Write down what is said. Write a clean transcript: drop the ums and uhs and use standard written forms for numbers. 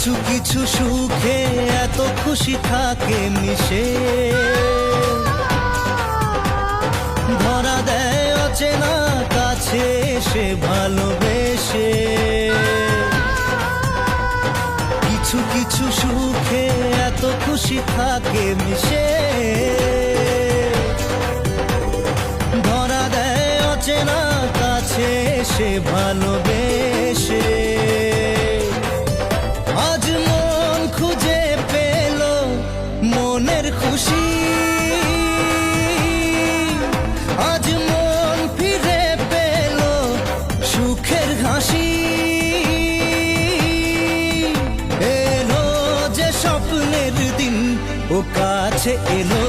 কিছু কিছু সুখে এত খুশি থাকে মিশে, ধরা দেয় অচেনা কাছে সে ভালোবেসে। কিছু কিছু সুখে এত খুশি থাকে মিশে, ধরা দেয় অচেনা কাছে সে ভালোবেসে। আজ মন খুঁজে পেল মনের খুশি, আজ মন ফিরে পেল সুখের হাসি। এলো যে স্বপ্নের দিন ও কাছে এলো,